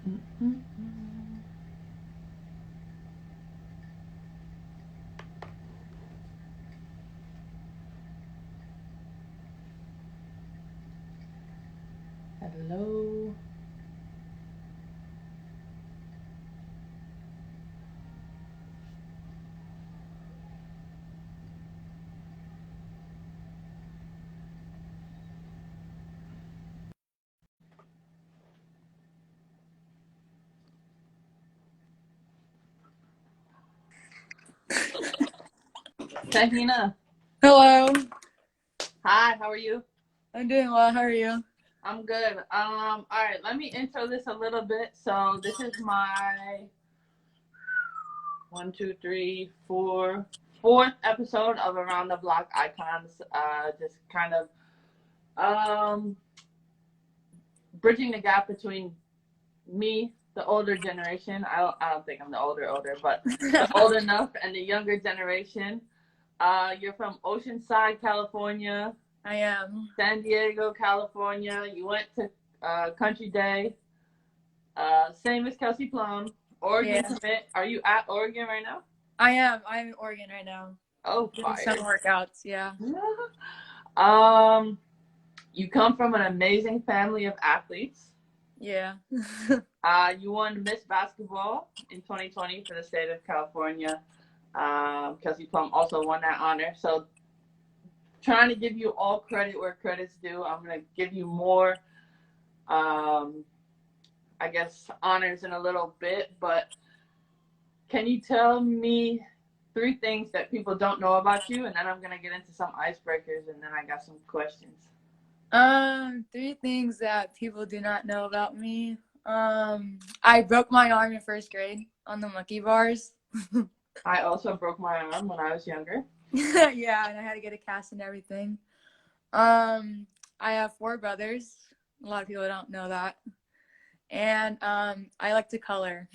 Hello. Tahina. Hello. Hi, how are you? I'm doing well. How are you? I'm good. All right, let me intro this a little bit. So this is my one, two, three, fourth episode of Around the Block Icons. Just kind of bridging the gap between me, the older generation. I don't think I'm the older, but the old enough and the younger generation. You're from Oceanside, California. I am. San Diego, California. You went to Country Day. Same as Kelsey Plum. Oregon commit. Are you at Oregon right now? I am. I'm in Oregon right now. Oh, Doing fire. some workouts, yeah. You come from an amazing family of athletes. Yeah. You won Miss Basketball in 2020 for the state of California. Kelsey Plum also won that honor. So trying to give you all credit where credit's due. I'm going to give you more, I guess, honors in a little bit. But can you tell me 3 things that people don't know about you? And then I'm going to get into some icebreakers, and then I got some questions. 3 things that people do not know about me. I broke my arm in 1st grade on the monkey bars. I also broke my arm when I was younger. Yeah, and I had to get a cast and everything. I have 4 brothers. A lot of people don't know that. And I like to color.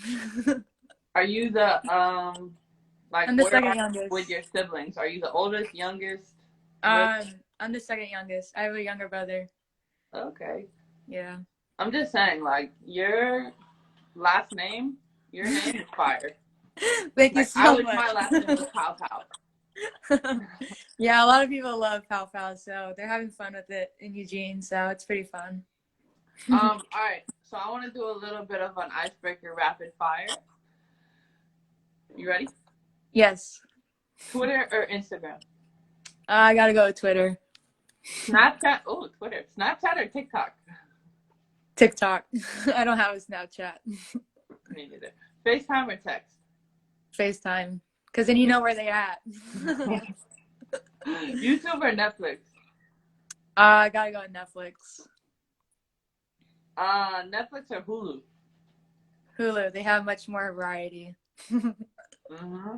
Are you the I'm the second youngest. With your siblings? Are you the oldest, youngest? I'm the second youngest. I have a younger brother. Okay. Yeah. I'm just saying, like, your last name, your name is fire. Thank you so much. My last name was Pow Pow. Yeah, a lot of people love Pow Pow, so they're having fun with it in Eugene, so it's pretty fun. All right. So I want to do a little bit of an icebreaker rapid fire. You ready? Yes. Twitter or Instagram? I gotta go with Twitter. Snapchat. Oh, Twitter. Snapchat or TikTok? TikTok. I don't have a Snapchat. Me neither. FaceTime or text? FaceTime. Because then you know where they at. YouTube or Netflix? I gotta go with Netflix. Netflix or Hulu? Hulu. They have much more variety. Mm-hmm.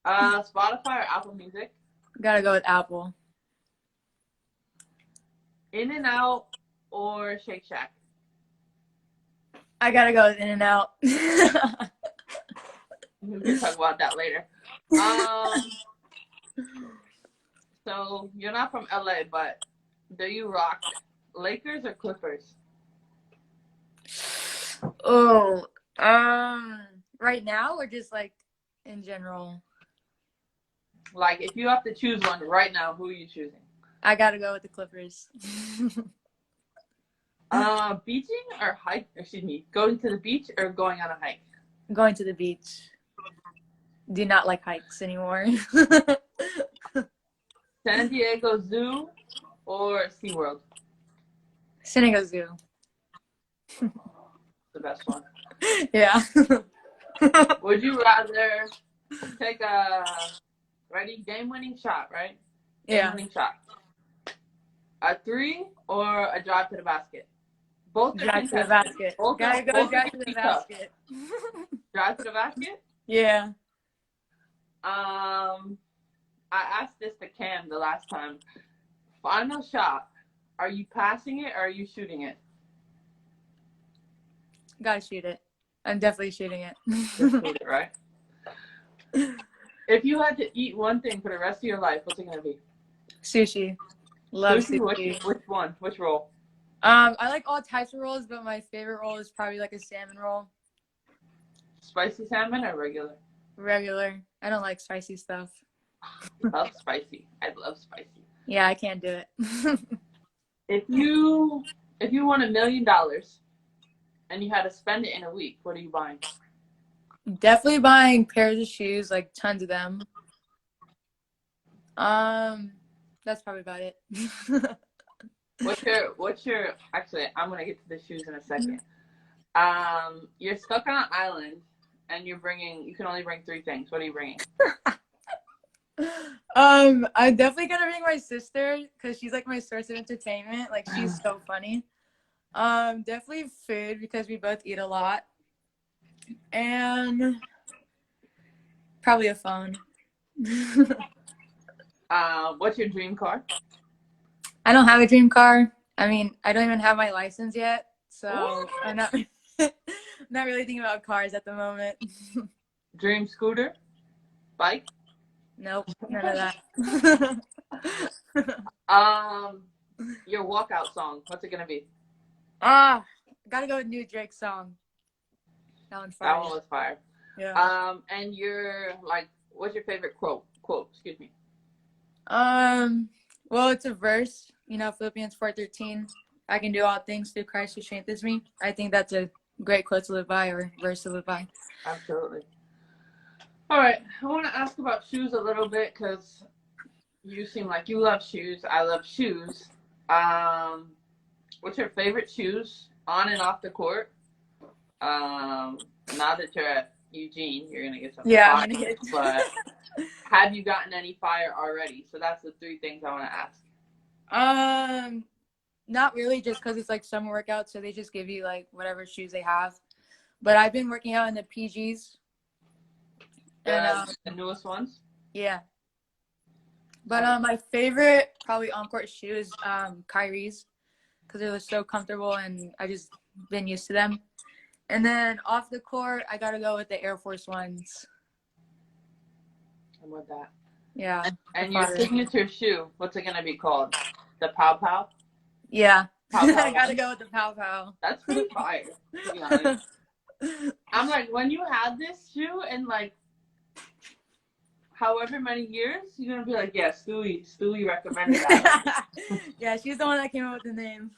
Spotify or Apple Music? Gotta go with Apple. In-N-Out or Shake Shack? I gotta go with In-N-Out. We can talk about that later. So you're not from LA, but do you rock Lakers or Clippers? Oh, right now or just like in general? Like, if you have to choose one right now, who are you choosing? I gotta go with the Clippers. Beaching or hike? Excuse me, going to the beach or going on a hike? Going to the beach. Do not like hikes anymore. San Diego Zoo or SeaWorld? San Diego Zoo. The best one. Yeah. Would you rather take a game-winning shot, right? Game-winning shot. A 3 or a drive to the basket? Both drive to the basket. Gotta go drive to the basket. Drive to the basket? Yeah. I asked this to Cam the last time. Final shot. Are you passing it or are you shooting it? Gotta shoot it. I'm definitely shooting it. Shoot it, right? If you had to eat one thing for the rest of your life, what's it gonna be? Sushi. Love sushi. Which one? Which roll? I like all types of rolls, but my favorite roll is probably like a salmon roll. Spicy salmon or regular? Regular. I don't like spicy stuff. Love spicy. I love spicy. Yeah, I can't do it. If you won $1 million and you had to spend it in a week, what are you buying? Definitely buying pairs of shoes, like tons of them. That's probably about it. What's your actually I'm gonna get to the shoes in a second. You're stuck on an island and you can only bring three things. What are you bringing? I'm definitely gonna bring my sister because she's like my source of entertainment. Like she's so funny. Definitely food because we both eat a lot. And probably a phone. What's your dream car? I don't have a dream car. I mean, I don't even have my license yet, so What? I'm not not really thinking about cars at the moment. Dream scooter? Bike? Nope, none of that. Your walkout song. What's it gonna be? Gotta go with new Drake song. That one's That fire. one was fire. Yeah. And what's your favorite quote? Excuse me. Well, it's a verse. You know, Philippians 4:13. I can do all things through Christ who strengthens me. I think that's a great quote to live by or verse to live by. Absolutely. All right. I want to ask about shoes a little bit because you seem like you love shoes. I love shoes. What's your favorite shoes on and off the court? Now that you're at Eugene, you're gonna get some Yeah, fire. I'm gonna get. But have you gotten any fire already? So that's the three things I want to ask. Not really, just because it's like summer workouts, so they just give you like whatever shoes they have. But I've been working out in the PGs. And The newest ones? Yeah. But my favorite probably on-court shoe is Kyrie's because they're so comfortable and I just been used to them. And then off the court, I gotta go with the Air Force Ones. I'm with that. Yeah. And your signature shoe, what's it gonna be called? The Pow Pow? Yeah. Pow Pow. I gotta go with the Pow Pow. That's pretty fire, to be honest. I'm like, when you had this shoe in like however many years, you're gonna be like, yeah, Stewie recommended that. Yeah, she's the one that came up with the name.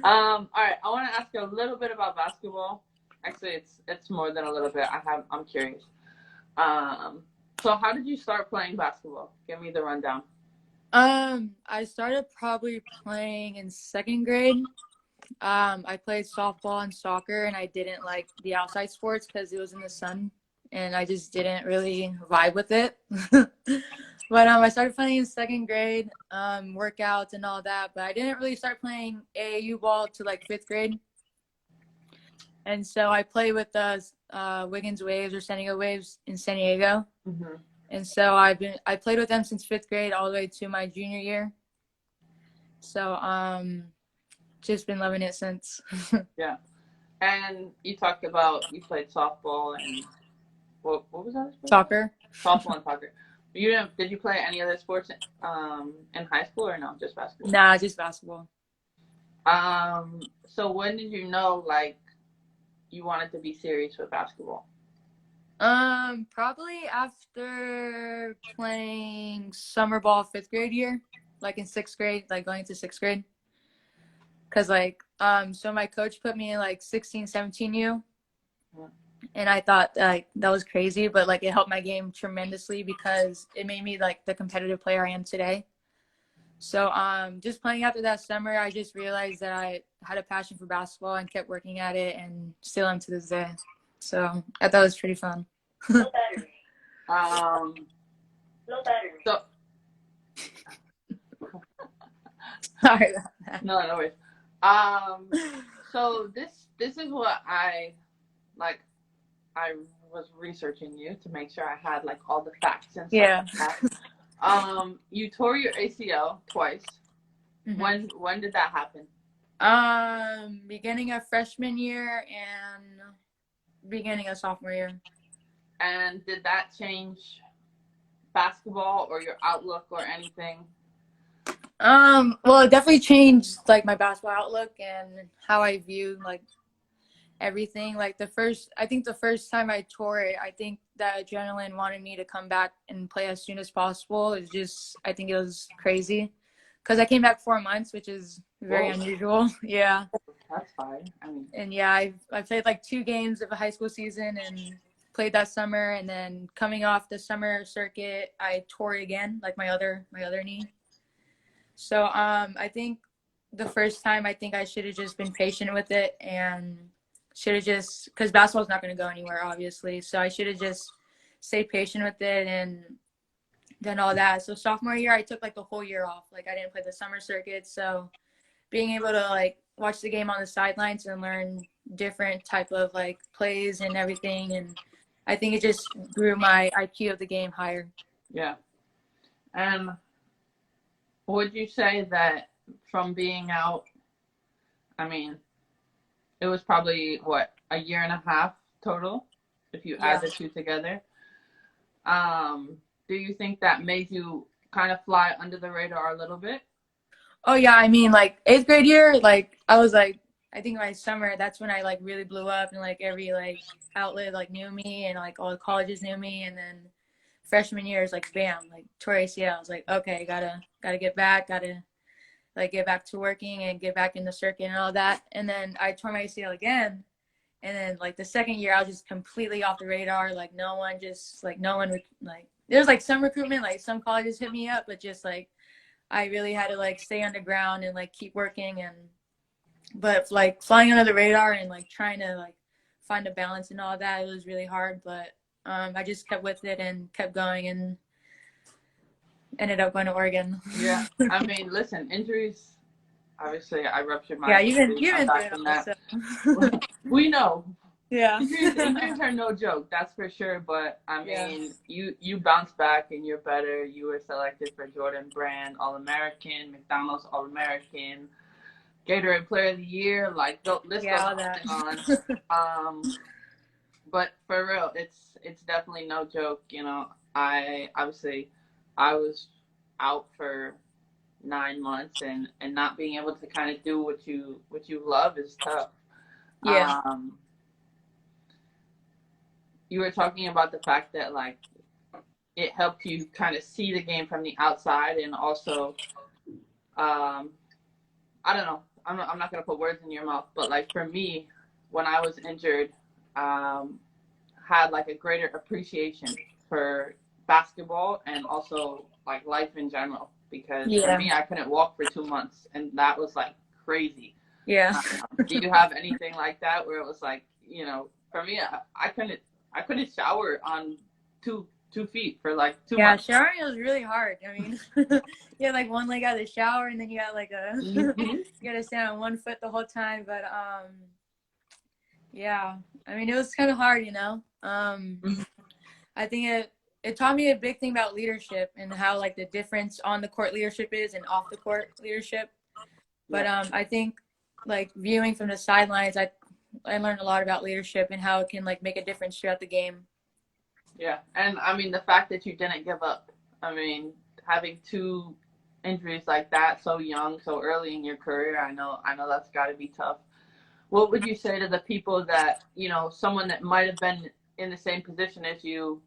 All right, I want to ask you a little bit about basketball. Actually, it's more than a little bit. I'm curious. So how did you start playing basketball? Give me the rundown. I started probably playing in second grade. I played softball and soccer, and I didn't like the outside sports because it was in the sun, and I just didn't really vibe with it. But I started playing in second grade, workouts and all that. But I didn't really start playing AAU ball to like fifth grade. And so I played with the Wiggins Waves or San Diego Waves in San Diego. Mm-hmm. And so I played with them since fifth grade all the way to my junior year. So just been loving it since. Yeah. And you talked about you played softball and what was that? Soccer. Softball and soccer. Did you play any other sports in high school or no, just basketball? Nah, just basketball. So when did you know like you wanted to be serious with basketball? Probably after playing summer ball fifth grade year, like in sixth grade, like going to sixth grade. Cause like, so my coach put me in like 16, 17U. And I thought like that was crazy, but like it helped my game tremendously because it made me like the competitive player I am today. So just playing after that summer, I just realized that I had a passion for basketball and kept working at it and still am to this day. So I thought it was pretty fun. No battery. No battery. So sorry about that. No worries. So this is what I was researching you to make sure I had like all the facts and stuff. Yeah. Like that. You tore your ACL twice. Mm-hmm. When did that happen? Beginning of freshman year and beginning of sophomore year. And did that change basketball or your outlook or anything? Well, it definitely changed like my basketball outlook and how I view like everything. Like I think the first time I tore it, I think that adrenaline wanted me to come back and play as soon as possible. It's just, I think it was crazy because I came back 4 months, which is very Whoa, unusual. Yeah. that's fine. I mean, And yeah, I played like 2 games of a high school season and played that summer. And then coming off the summer circuit, I tore it again, like my other knee. So I think the first time I think I should have just been patient with it and should have just because basketball's not going to go anywhere, obviously. So I should have just stayed patient with it and done all that. So sophomore year, I took like the whole year off. Like I didn't play the summer circuit. So being able to like watch the game on the sidelines and learn different type of like plays and everything, and I think it just grew my IQ of the game higher. yeah. And would you say that from being out, I mean, it was probably what, a year and a half total, if you add Yeah. the two together. Do you think that made you kind of fly under the radar a little bit? Oh yeah, I mean like 8th grade year, like I was like I think my summer, that's when I like really blew up and like every like outlet like knew me and like all the colleges knew me, and then freshman year is like bam, like tore ACL. I was like, okay, gotta get back, gotta like get back to working and get back in the circuit and all that. And then I tore my ACL again. And then like the second year I was just completely off the radar. Like no one like there's like some recruitment, like some colleges hit me up, but just like I really had to like stay underground and like keep working, and but like flying under the radar and like trying to like find a balance and all that, it was really hard. But I just kept with it and kept going and ended up going to Oregon. Yeah. I mean, listen, injuries, obviously, I ruptured my Yeah, Achilles. you've I'm been through back it from all, that. so We know. yeah. Injuries are no joke, that's for sure. But I Yeah. mean, you bounced back and you're better. You were selected for Jordan Brand All American, McDonald's All American, Gatorade Player of the Year. Like the list goes Yeah, all on that. and on. But for real, it's definitely no joke. You know, I obviously I was out for 9 months, and not being able to kind of do what you love is tough. Yeah. Um, you were talking about the fact that like it helped you kind of see the game from the outside, and also I don't know, I'm not gonna put words in your mouth, but like for me, when I was injured, um, had like a greater appreciation for basketball and also like life in general, because for Yeah. me I couldn't walk for 2 months, and that was like crazy. Yeah. Do you have anything like that where it was like, for me, I couldn't shower on two feet for like two Yeah, months. showering was really hard. I mean, you had like one leg out of the shower and then you got like a Mm-hmm. you gotta stand on one foot the whole time. But yeah. I mean it was kinda hard, you know. I think it taught me a big thing about leadership and how like the difference on the court leadership is and off the court leadership. But Yeah, I think like viewing from the sidelines, I learned a lot about leadership and how it can like make a difference throughout the game. yeah, and I mean the fact that you didn't give up. I mean, having two injuries like that so young, so early in your career, I know that's got to be tough. What would you say to the people that, someone that might have been in the same position as you,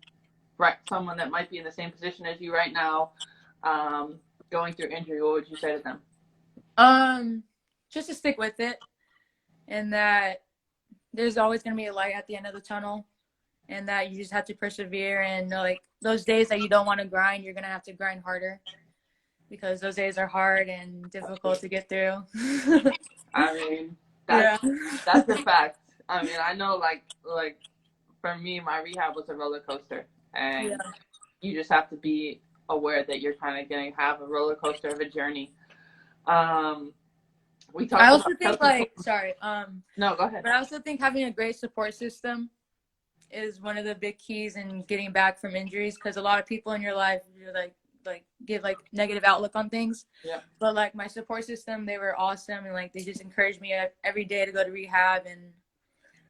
right? Someone that might be in the same position as you right now, going through injury. What would you say to them? Um, just to stick with it, and that there's always going to be a light at the end of the tunnel, and that you just have to persevere, and like those days that you don't want to grind, you're going to have to grind harder because those days are hard and difficult to get through. I mean, that's Yeah. that's a fact. I mean, I know, like for me, my rehab was a roller coaster, Yeah. and you just have to be aware that you're kind of going to have a roller coaster of a journey. Um, we I talked about also think Kelsey like Plum. sorry, No, go ahead. but I also think having a great support system is one of the big keys in getting back from injuries, because a lot of people in your life you're like give like negative outlook on things, Yeah, but like my support system, they were awesome, and like they just encouraged me every day to go to rehab and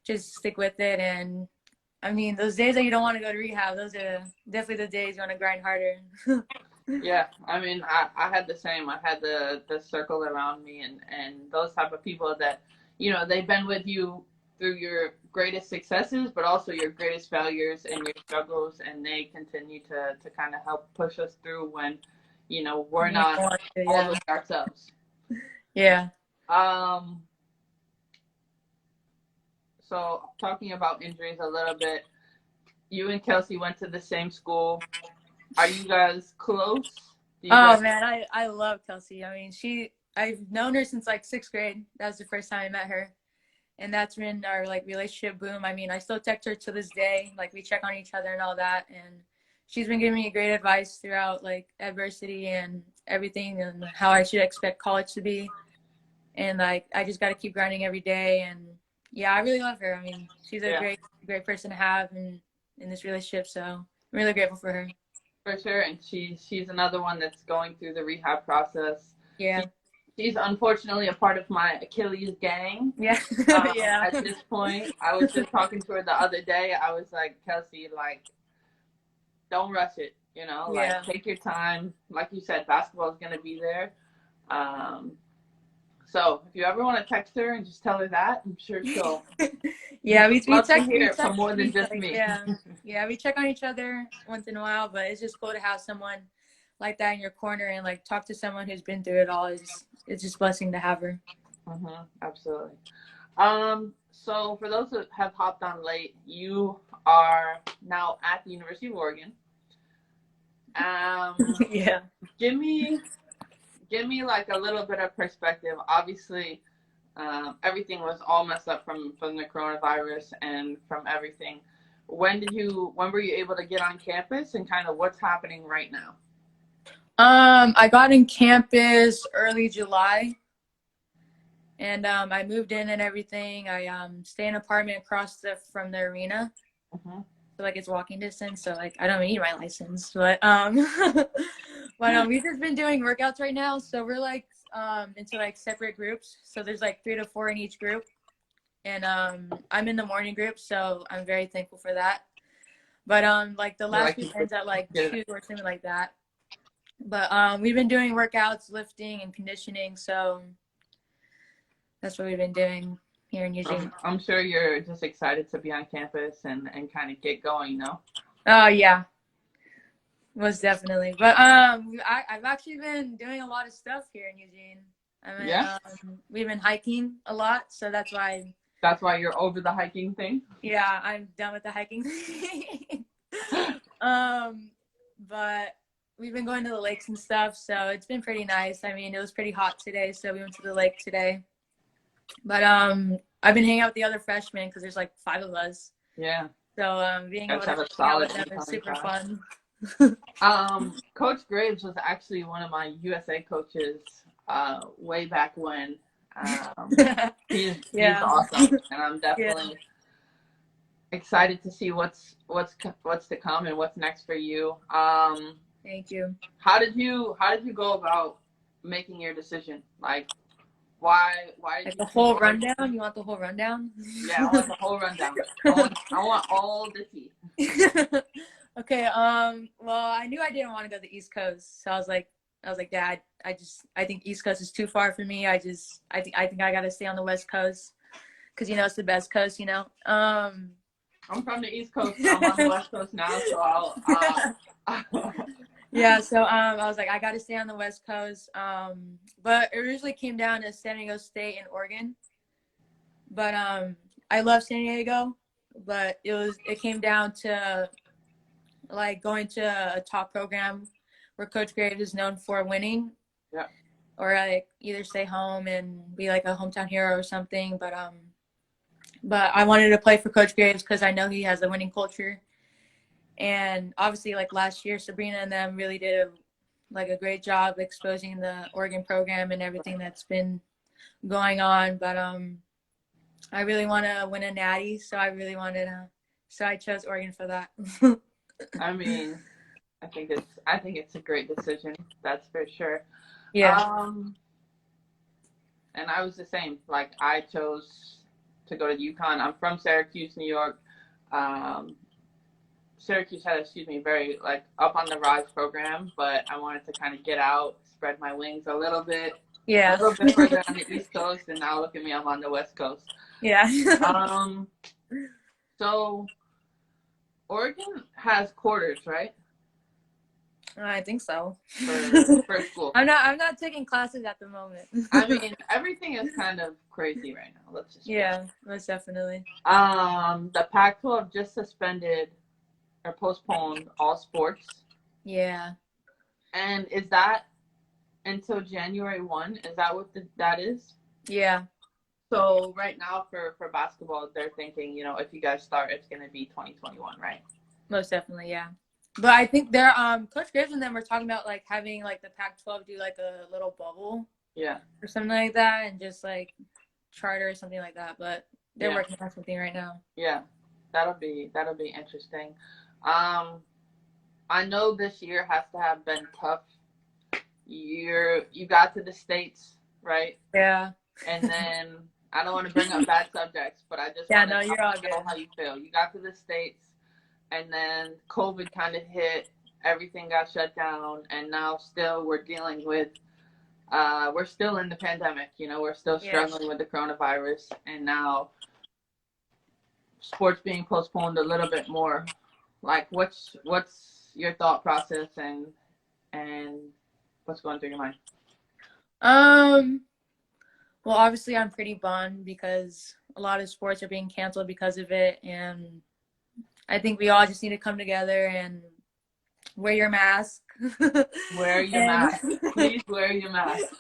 just stick with it. And I mean those days that you don't want to go to rehab, those are definitely the days you want to grind harder. Yeah, I mean, I had the same. I had the circle around me, and those type of people that, they've been with you through your greatest successes, but also your greatest failures and your struggles, and they continue to kind of help push us through when, we're Me not want to, all the yeah. way ourselves. Yeah. Um, so talking about injuries a little bit, you and Kelsey went to the same school. Are you guys close? Do you guys? Oh man, I love Kelsey. I mean, I've known her since like sixth grade. That was the first time I met her, and that's when our like relationship boom. I mean, I still text her to this day. Like we check on each other and all that, and she's been giving me great advice throughout like adversity and everything, and how I should expect college to be. And like I just got to keep grinding every day. And yeah, I really love her. I mean, she's a Yeah. great person to have in this relationship. So I'm really grateful for her. For sure, and she's another one that's going through the rehab process. Yeah. She, she's unfortunately a part of my Achilles gang. Yeah. Yeah. At this point, I was just talking to her the other day. I was like, Kelsey, like, don't rush it. Like Yeah. take your time. Like you said, basketball is gonna be there. Um, so if you ever want to text her and just tell her that, I'm sure she'll Yeah, love to hear it from more than just like, me. yeah, we check on each other once in a while, but it's just cool to have someone like that in your corner and like talk to someone who's been through it all. It's just a blessing to have her. Absolutely. So for those that have hopped on late, you are now at the University of Oregon. Yeah. Give me like a little bit of perspective. Obviously, everything was all messed up from the coronavirus and from everything. When were you able to get on campus, and kind of what's happening right now? I got in campus early July, and I moved in and everything. I stay in an apartment across from the arena. Mm-hmm. So like it's walking distance, so like I don't need my license, but we've just been doing workouts right now, so we're like into like separate groups, so there's like 3 to 4 in each group, and I'm in the morning group, so I'm very thankful for that. But like the last Like week ends at like get 2 or something like that. But we've been doing workouts, lifting and conditioning, so that's what we've been doing here in Eugene. I'm sure you're just excited to be on campus and kind of get going, no? Oh yeah, most definitely. But I've actually been doing a lot of stuff here in Eugene. I mean, Yeah. we've been hiking a lot, so that's why. That's why you're over the hiking thing. Yeah, I'm done with the hiking. But we've been going to the lakes and stuff, so it's been pretty nice. I mean, it was pretty hot today, so we went to the lake today. But I've been hanging out with the other freshmen because there's like 5 of us. Yeah. So being able to Have a hang out solid with them is super class. fun. Coach Graves was actually one of my USA coaches way back when. He's awesome, and I'm definitely excited to see what's to come and what's next for you. Thank you. How did you go about making your decision? Like, why did like you the whole rundown? You want the whole rundown? Yeah, I want the whole rundown. I want all the tea. Okay. Well, I knew I didn't want to go to the East Coast, so I was like, Dad, I think East Coast is too far for me. I think I gotta stay on the West Coast because it's the best coast. I'm from the East Coast. So I'm on the West Coast now, so I'll Yeah. So I was like, I gotta stay on the West Coast. But it originally came down to San Diego State and Oregon. But I love San Diego, but it came down to like going to a top program where Coach Graves is known for winning. Yeah. Or like either stay home and be like a hometown hero or something. But I wanted to play for Coach Graves because I know he has a winning culture. And obviously, like last year, Sabrina and them really did a great job exposing the Oregon program and everything that's been going on. But I really want to win a natty, so I chose Oregon for that. I mean, I think it's a great decision. That's for sure. Yeah. And I was the same. Like I chose to go to UConn. I'm from Syracuse, New York. Syracuse had, excuse me, very like up on the rise program, but I wanted to kind of get out, spread my wings a Yeah. little bit further on the East Coast, and now look at me, I'm on the West Coast. Yeah. So Oregon has quarters, right? I think so. For school. I'm not taking classes at the moment. I mean, everything is kind of crazy right now. Let's just most definitely. The Pac-12 just suspended or postponed all sports. Yeah. And is that until January 1? Is that what that is? Yeah. So right now for basketball, they're thinking, if you guys start, it's going to be 2021, right? Most definitely, yeah. But I think they're Coach Graves and them were talking about like having like the Pac-12 do like a little bubble, or something like that, and just like charter or something like that. But they're working on something right now. Yeah, that'll be interesting. I know this year has to have been tough. You got to the States, right? Yeah. And then I don't want to bring up bad subjects, but I just you're all know how you feel. You got to the States, and then COVID kind of hit. Everything got shut down, and now still we're dealing with. We're still in the pandemic. We're still struggling with the coronavirus, and now sports being postponed a little bit more. Like, what's your thought process and what's going through your mind? Well, obviously, I'm pretty bummed because a lot of sports are being canceled because of it, and I think we all just need to come together and wear your mask. Wear your mask. Please wear your mask.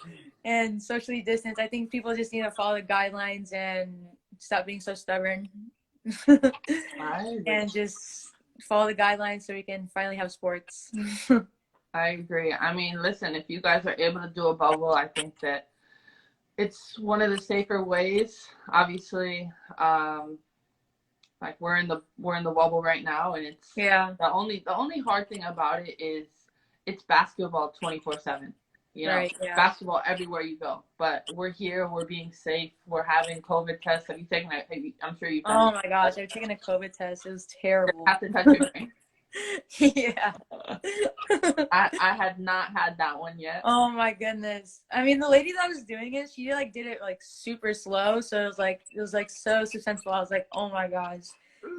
And socially distance. I think people just need to follow the guidelines and stop being so stubborn. And just follow the guidelines so we can finally have sports. I agree. I mean, listen, if you guys are able to do a bubble, I think that it's one of the safer ways. Obviously, like we're in the bubble right now, and it's the only hard thing about it is it's basketball 24/7. Basketball everywhere you go. But we're here, we're being safe, we're having COVID tests. Have you taken that? I'm sure you've done. Oh my gosh, I've taken a COVID test. It was terrible. You have to touch your brain. Yeah. I had not had that one yet. Oh my goodness. I mean, the lady that was doing it, she like did it like super slow, so it was like so suspenseful. I was like, oh my gosh.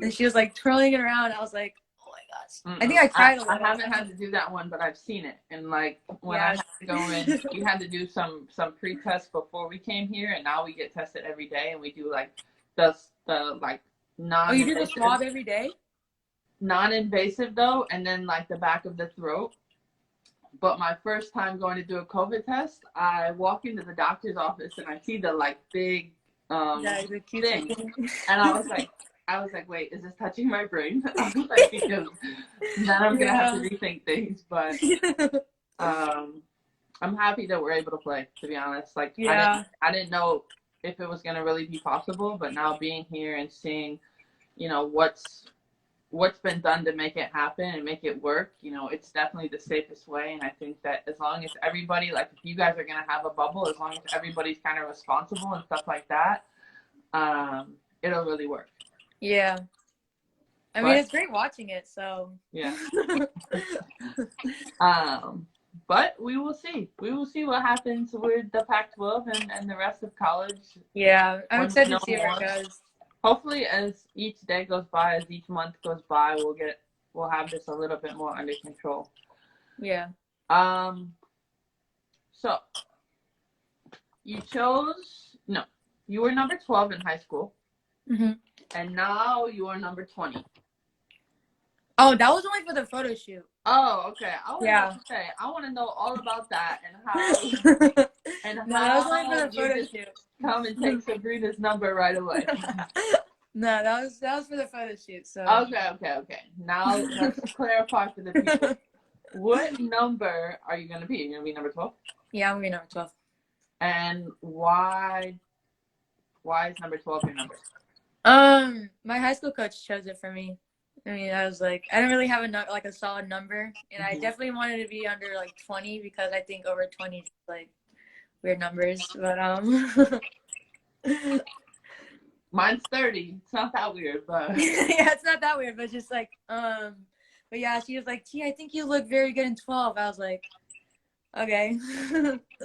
And she was like twirling it around. I was like, oh my gosh. I think I cried a little. I haven't had to do that one, but I've seen it. And like when I had to go in, you had to do some pre-tests before we came here, and now we get tested every day, and we do like the like non. Oh, you do the swab every day? Non-invasive though, and then like the back of the throat. But my first time going to do a COVID test, I walk into the doctor's office and I see the like big thing, and I was like, wait, is this touching my brain? I was like, because then I'm gonna have to rethink things. But I'm happy that we're able to play. To be honest, like I didn't know if it was gonna really be possible, but now being here and seeing, what's been done to make it happen and make it work, it's definitely the safest way. And I think that as long as everybody, like if you guys are going to have a bubble, as long as everybody's kind of responsible and stuff like that, it'll really work. Yeah. I mean, it's great watching it, so. Yeah. But we will see. We will see what happens with the Pac-12 and the rest of college. Yeah, I'm excited to see where it goes. Hopefully, as each day goes by, as each month goes by, we'll have this a little bit more under control. Yeah. So you were number 12 in high school, and now you are number 20. Oh, that was only for the photo shoot. Oh, okay. I want to know all about that and how that was only for the photo shoot. Come and take Sabrina's number right away. No, that was for the photo shoot. So okay. Now let's clarify for the people. What number are you gonna be? You're gonna be number 12? Yeah, I'm gonna be number 12. And why is number 12 your number? My high school coach chose it for me. I mean, I was like, I didn't really have a solid number, and I definitely wanted to be under like 20 because I think over 20 is like weird numbers. But Mine's 30. It's not that weird, but Yeah, it's not that weird, but just like, but yeah, she was like, T, I think you look very good in 12. I was like, okay.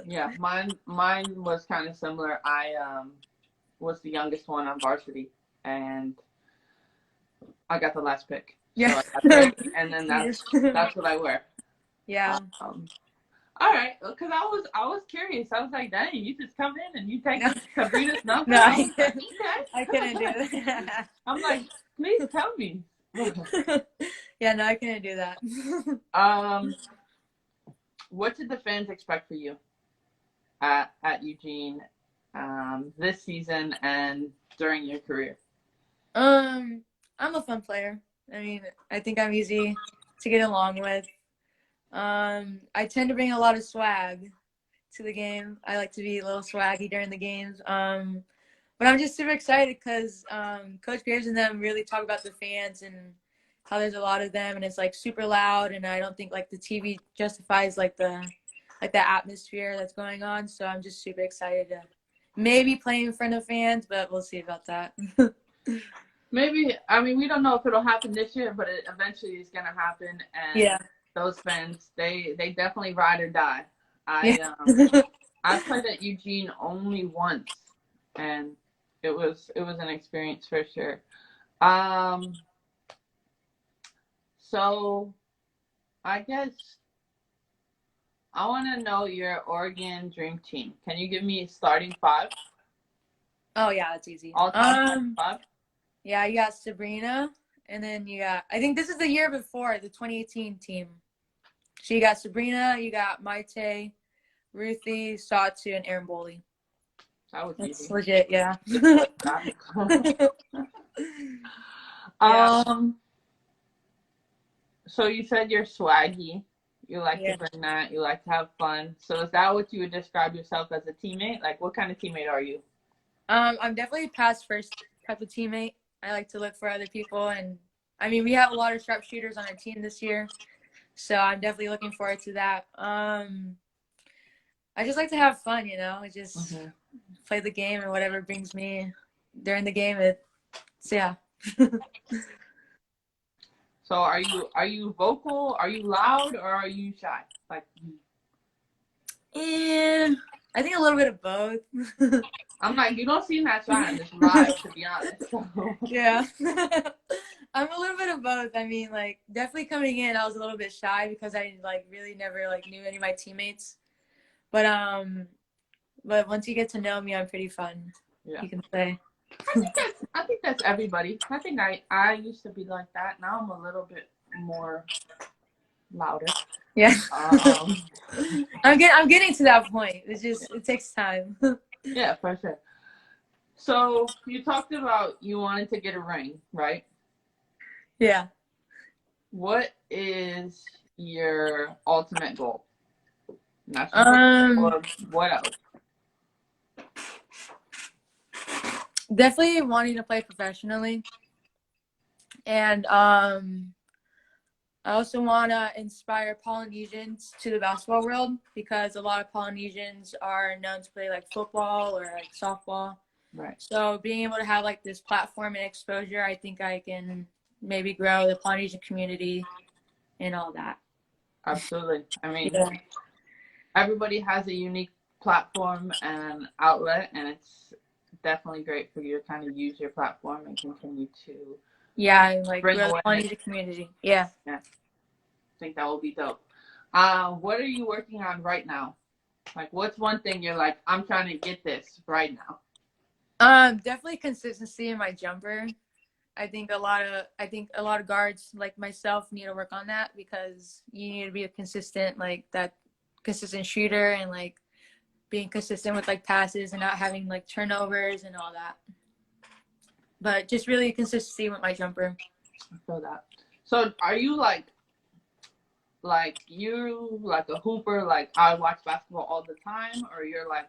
yeah, mine was kind of similar. I was the youngest one on varsity, and I got the last pick. Yeah. So I got 30, and then that's what I wear. Yeah. All right, because I was curious. I was like, dang, you just come in and you take No. Sabrina's number. No, I was like, okay. I couldn't do that. I'm like, please tell me. Yeah, no, I couldn't do that. What did the fans expect for you at Eugene this season and during your career? I'm a fun player. I mean, I think I'm easy to get along with. I tend to bring a lot of swag to the game. I like to be a little swaggy during the games. But I'm just super excited because Coach Graves and them really talk about the fans and how there's a lot of them and it's like super loud, and I don't think like the TV justifies like the atmosphere that's going on. So I'm just super excited to maybe play in front of fans, but we'll see about that. Maybe, I mean, we don't know if it'll happen this year, but it eventually is going to happen. And Yeah. those fans, they definitely ride or die. Yeah. I played at Eugene only once, and it was an experience for sure. So I guess I want to know your Oregon dream team. Can you give me a starting five? Oh yeah, that's easy. All time five? Yeah, you got Sabrina, and then you got, I think this is the year before the 2018 team. So you got Sabrina, you got Maite, Ruthie, Satu, and Aaron Boley. That was That's easy. legit, yeah. So you said you're swaggy. You like Yeah. to bring that. You like to have fun. So is that what you would describe yourself as a teammate? Like, what kind of teammate are you? I'm definitely a pass first type of teammate. I like to look for other people, and I mean we have a lot of sharpshooters on our team this year, so I'm definitely looking forward to that. I just like to have fun, you know. Just play the game and whatever brings me during the game. So yeah. So are you vocal? Are you loud, or are you shy? Like, And I think a little bit of both. I'm like, you don't seem that shy in this live, to be honest. Yeah. I'm a little bit of both. I mean, like, definitely coming in, I was a little bit shy because I like really never like knew any of my teammates. But once you get to know me, I'm pretty fun. Yeah. You can say. I think that's everybody. I think I used to be like that. Now I'm a little bit more louder. Yeah. I'm getting to that point. It takes time. Yeah, for sure. So you talked about you wanted to get a ring, right? Yeah. What is your ultimate goal? Or what else? Definitely wanting to play professionally, and I also want to inspire Polynesians to the basketball world because a lot of Polynesians are known to play like football or like softball. Right. So being able to have like this platform and exposure, I think I can maybe grow the Polynesian community and all that. Absolutely. I mean, everybody has a unique platform and outlet, and it's definitely great for you to kind of use your platform and continue to like bring grow the awareness. Polynesian community. Yeah. I think that will be dope. What are you working on right now? Like, what's one thing you're like, I'm trying to get this right now? Definitely consistency in my jumper. I think a lot of guards like myself need to work on that because you need to be a consistent shooter and like being consistent with like passes and not having like turnovers and all that. But just really consistency with my jumper. I feel that. So are you like a hooper, like I watch basketball all the time, or you're like,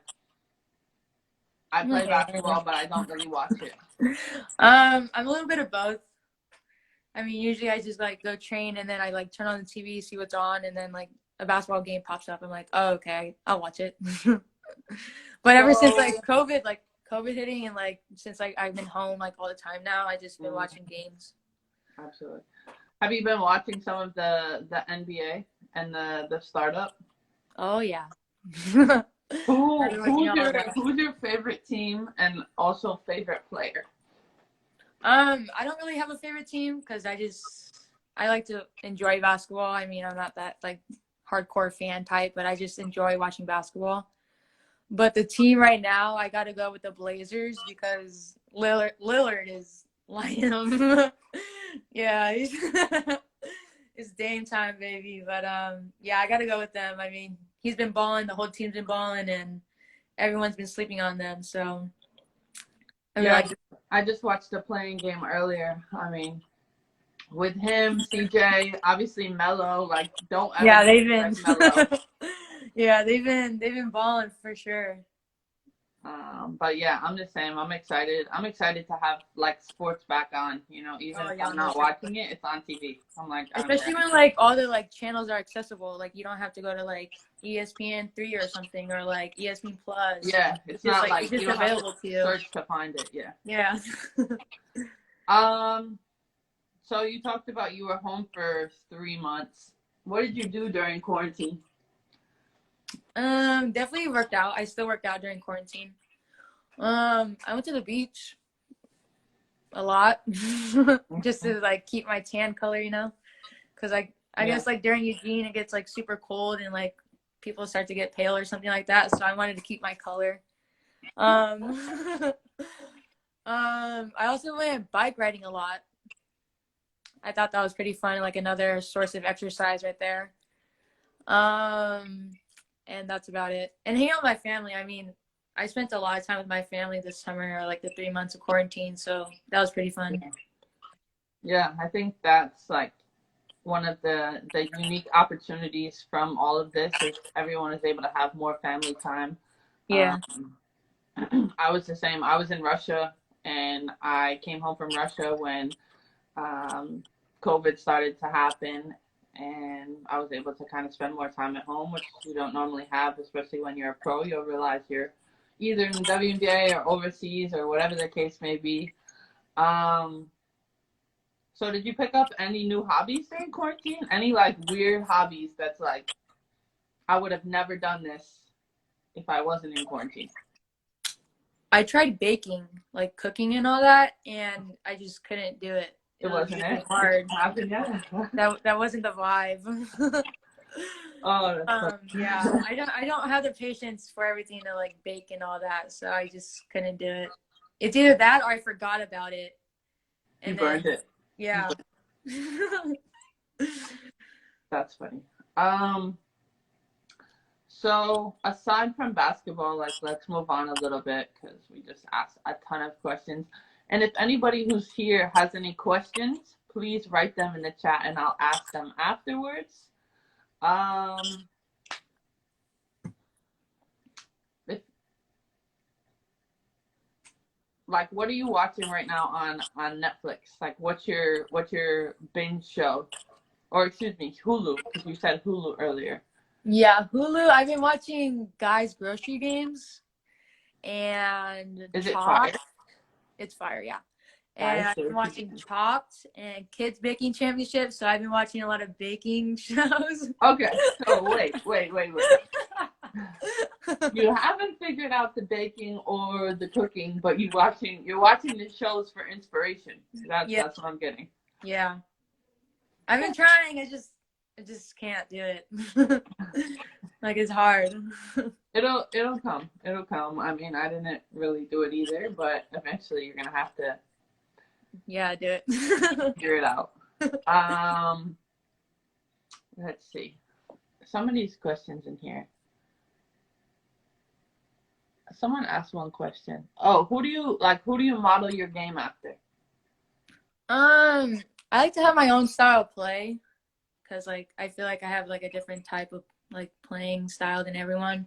I play basketball but I don't really watch it? I'm a little bit of both. I mean, usually I just like go train and then I like turn on the TV, see what's on, and then like a basketball game pops up. I'm like, oh, okay, I'll watch it. But ever since like COVID COVID hitting and like since like I've been home like all the time now, I just been watching games. Absolutely. Have you been watching some of the NBA and the startup? Oh yeah. Who's your favorite team and also favorite player? I don't really have a favorite team because I like to enjoy basketball. I mean, I'm not that like hardcore fan type, but I just enjoy watching basketball. But the team right now, I got to go with the Blazers because Lillard is lighting them. Yeah, it's Dame time, baby. But yeah, I got to go with them. I mean, he's been balling, the whole team's been balling, and everyone's been sleeping on them. So I just watched the playing game earlier. I mean, with him, CJ, obviously Melo. Like, don't ever yeah, they've been Melo. yeah, they've been balling for sure. But yeah, I'm the same. I'm excited. I'm excited to have like sports back on. You know, even if I'm not watching it, it's on TV. I'm like, especially when like all the like channels are accessible. Like you don't have to go to like ESPN3 or something or like ESPN Plus. Yeah, it's not like it's just available to you. Search to find it. Yeah. Yeah. So you talked about you were home for 3 months. What did you do during quarantine? Definitely worked out. I still worked out during quarantine. I went to the beach a lot just to like keep my tan color, you know, because I guess like during Eugene it gets like super cold and like people start to get pale or something like that. So I wanted to keep my color. I also went bike riding a lot. I thought that was pretty fun, like another source of exercise right there. And that's about it. And hanging out with my family. I mean, I spent a lot of time with my family this summer, or like the 3 months of quarantine. So that was pretty fun. Yeah, I think that's like one of the unique opportunities from all of this is everyone is able to have more family time. Yeah. I was the same. I was in Russia and I came home from Russia when COVID started to happen, and I was able to kind of spend more time at home, which you don't normally have, especially when you're a pro. You'll realize you're either in the WNBA or overseas or whatever the case may be. So did you pick up any new hobbies during quarantine? Any like weird hobbies that's like, I would have never done this if I wasn't in quarantine? I tried baking, like cooking and all that, and I just couldn't do it. It wasn't really hard. That wasn't the vibe. Oh, that's yeah. I don't have the patience for everything to like bake and all that, so I just couldn't do it. It's either that or I forgot about it. And you burned it. Yeah. That's funny. So aside from basketball, like let's move on a little bit because we just asked a ton of questions. And if anybody who's here has any questions, please write them in the chat and I'll ask them afterwards. Like, what are you watching right now on Netflix? Like, what's your binge show? Or excuse me, Hulu, because you said Hulu earlier. Yeah, Hulu. I've been watching Guys Grocery Games, and is it fire? It's fire, yeah. And I've been watching Chopped and Kids Baking Championships, so I've been watching a lot of baking shows. Okay, so wait. You haven't figured out the baking or the cooking, but you're watching the shows for inspiration. That's what I'm getting. Yeah. I've been trying, I just can't do it. Like it's hard. It'll come. It'll come. I mean, I didn't really do it either, but eventually you're gonna have to do it. Figure it out. Let's see. Some of these questions in here. Someone asked one question. Oh, who do you model your game after? I like to have my own style of play because like I feel like I have like a different type of like playing style than everyone.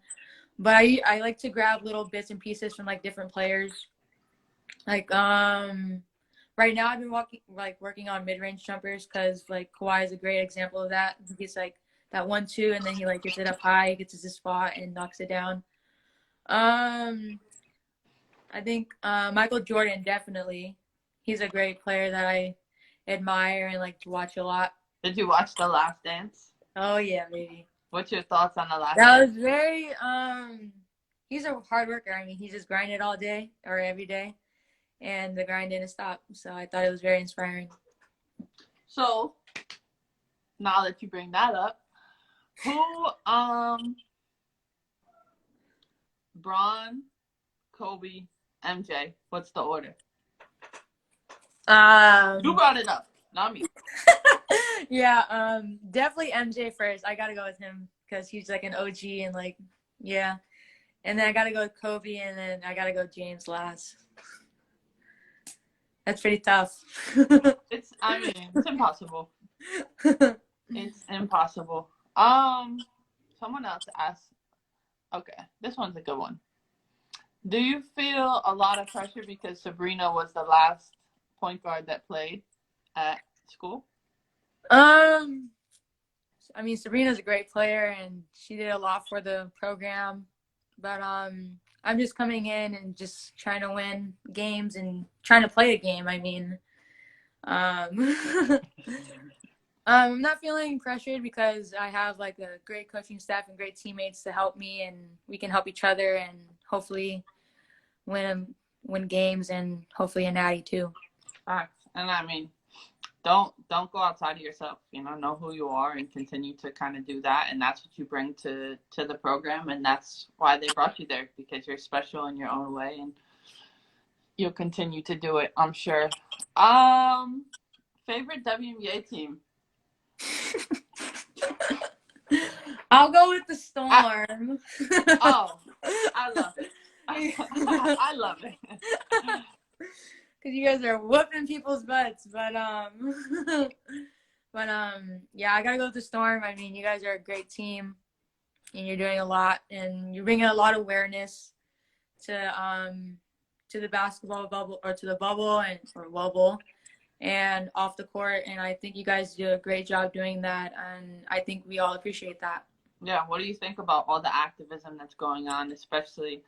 But I like to grab little bits and pieces from like different players. Like right now I've been working on mid-range jumpers because like Kawhi is a great example of that. He gets like that 1-2 and then he like gets it up high, gets to the spot and knocks it down. I I think Michael Jordan, definitely. He's a great player that I admire and like to watch a lot. Did you watch The Last Dance? Oh yeah, baby. What's your thoughts on The Last That Dance? was very he's a hard worker. I mean, he just grinded all day or every day, and the grind didn't stop. So I thought it was very inspiring. So now that you bring that up, who Braun, Kobe, MJ, what's the order? You brought it up, not me. Yeah, definitely MJ first. I gotta go with him because he's like an OG and like, yeah. And then I gotta go with Kobe, and then I gotta go James last. That's pretty tough. It's impossible. It's impossible. Someone else asked. Okay, this one's a good one. Do you feel a lot of pressure because Sabrina was the last point guard that played at school? I mean, Sabrina's a great player, and she did a lot for the program. But I'm just coming in and just trying to win games and trying to play a game. I mean, I'm not feeling pressured because I have like a great coaching staff and great teammates to help me, and we can help each other and hopefully win games and hopefully a natty too. Facts. And I mean, don't go outside of yourself. Know who you are and continue to kind of do that. And that's what you bring to the program, and that's why they brought you there, because you're special in your own way, and you'll continue to do it, I'm sure. Favorite WNBA team? I'll go with the Storm. I love it. I love it. Because you guys are whooping people's butts, but yeah, I gotta go with the Storm. I mean, you guys are a great team, and you're doing a lot, and you're bringing a lot of awareness to the basketball bubble, or to the bubble or wobble, and off the court. And I think you guys do a great job doing that, and I think we all appreciate that. Yeah, what do you think about all the activism that's going on, especially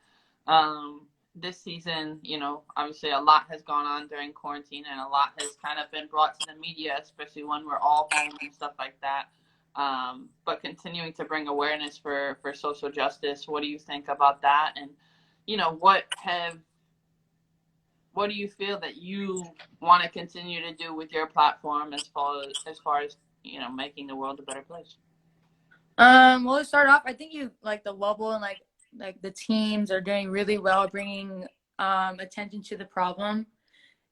this season? Obviously a lot has gone on during quarantine, and a lot has kind of been brought to the media, especially when we're all home and stuff like that. But continuing to bring awareness for social justice, what do you think about that? And, what do you feel that you want to continue to do with your platform as far as making the world a better place? Well, to start off, I think you like the wobble and like the teams are doing really well, bringing attention to the problem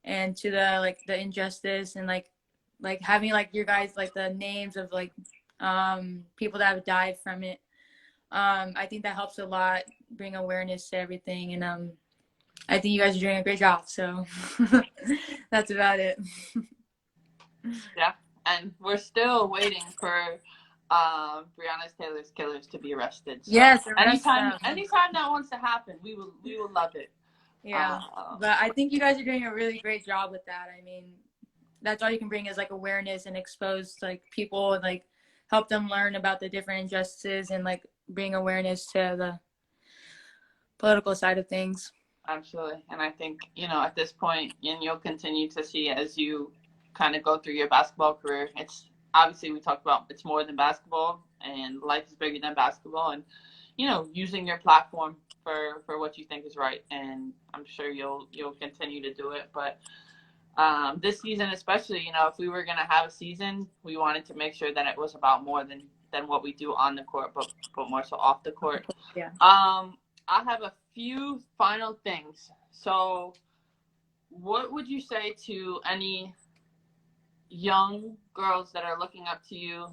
and to the injustice, and like having like your guys like the names of like people that have died from it. I think that helps a lot, bring awareness to everything, and I think you guys are doing a great job. So that's about it. Yeah, and we're still waiting for Breonna Taylor's killers to be arrested. So yes, anytime that wants to happen, we will love it. Yeah, but I think you guys are doing a really great job with that. I mean, that's all you can bring is like awareness and expose like people and like help them learn about the different injustices and like bring awareness to the political side of things. Absolutely. And I think, at this point, and you'll continue to see as you kind of go through your basketball career, it's obviously, we talked about it's more than basketball, and life is bigger than basketball, and, using your platform for what you think is right. And I'm sure you'll continue to do it. But this season, especially, if we were going to have a season, we wanted to make sure that it was about more than what we do on the court, but more so off the court. Yeah. I have a few final things. So what would you say to any young girls that are looking up to you,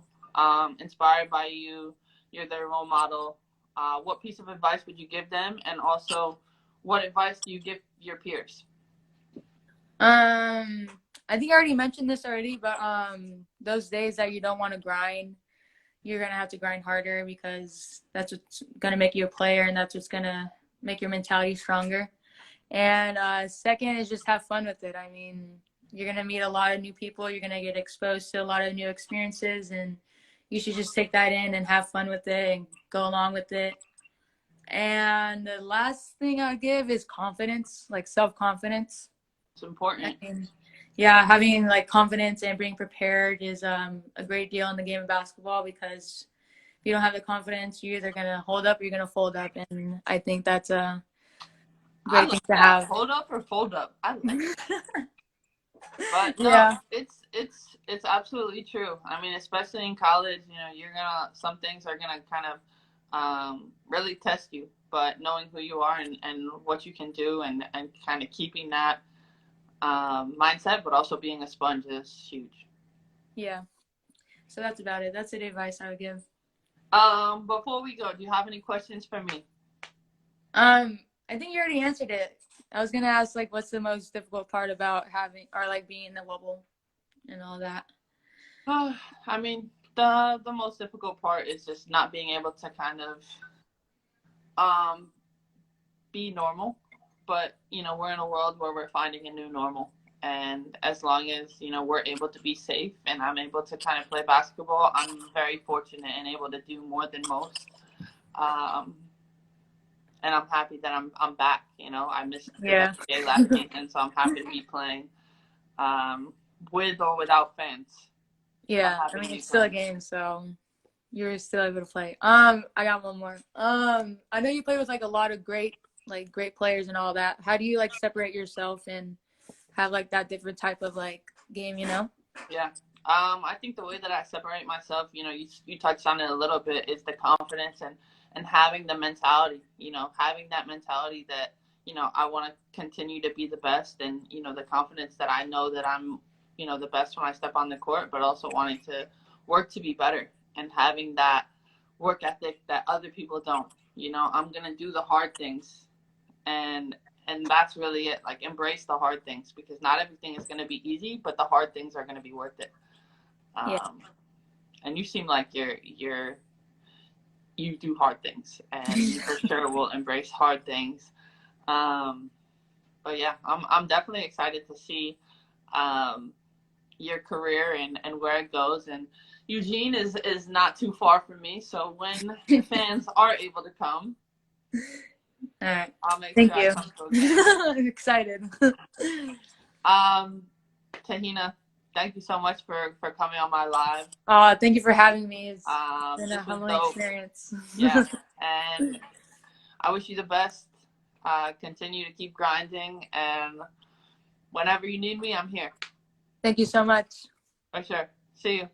inspired by you? You're their role model. What piece of advice would you give them? And also, what advice do you give your peers? I think I already mentioned this already, but those days that you don't want to grind, you're going to have to grind harder, because that's what's going to make you a player, and that's what's going to make your mentality stronger. And second is just have fun with it. I mean, you're going to meet a lot of new people. You're going to get exposed to a lot of new experiences, and you should just take that in and have fun with it and go along with it. And the last thing I'll give is confidence, like self-confidence. It's important. I mean, yeah, having like confidence and being prepared is a great deal in the game of basketball, because if you don't have the confidence, you're either gonna hold up or you're gonna fold up, and I think that's a I great like thing to that. have. Hold up or fold up. I like that. But no, Yeah, it's absolutely true. I mean, especially in college, you know, you're gonna some things are gonna kind of really test you. But knowing who you are and what you can do and kind of keeping that mindset, but also being a sponge is huge. yeah. So that's about it. That's the advice I would give. Before we go, do you have any questions for me? I think you already answered it. I was gonna ask like, what's the most difficult part about having or like being in the bubble and all that. I mean, the most difficult part is just not being able to kind of um be normal. But you know, we're in a world where we're finding a new normal, and as long as you know we're able to be safe and I'm able to kind of play basketball, I'm very fortunate and able to do more than most. Um, and I'm happy that I'm back. You know, I missed the Yeah. WNBA last season, so I'm happy to be playing um, with or without fans. I'm Yeah. I happy to mean, be it's still a playing. game, so you're still able to play. I got one more. I know you play with like a lot of great players and all that. How do you like separate yourself and have like that different type of like game, you know? Yeah. I think the way that I separate myself, you know, you touched on it a little bit, is the confidence and having the mentality, you know, having that mentality that, you know, I want to continue to be the best, and, you know, the confidence that I know that I'm, you know, the best when I step on the court, but also wanting to work to be better and having that work ethic that other people don't. You know, I'm going to do the hard things, and that's really it. Like, embrace the hard things, because not everything is going to be easy, but the hard things are going to be worth it. Yeah. um, and you seem like you do hard things, and you for sure will embrace hard things. um, but yeah, I'm definitely excited to see um, your career and where it goes. And Eugene is not too far from me, so when the fans are able to come, All right. I'll make sure Thank I you. come to a game. I'm excited. um, Tahina, thank you so much for coming on my live. Thank you for having me. It's been a This was humbling dope. experience. Yeah, and I wish you the best. Continue to keep grinding, and whenever you need me, I'm here. Thank you so much. For sure. See you.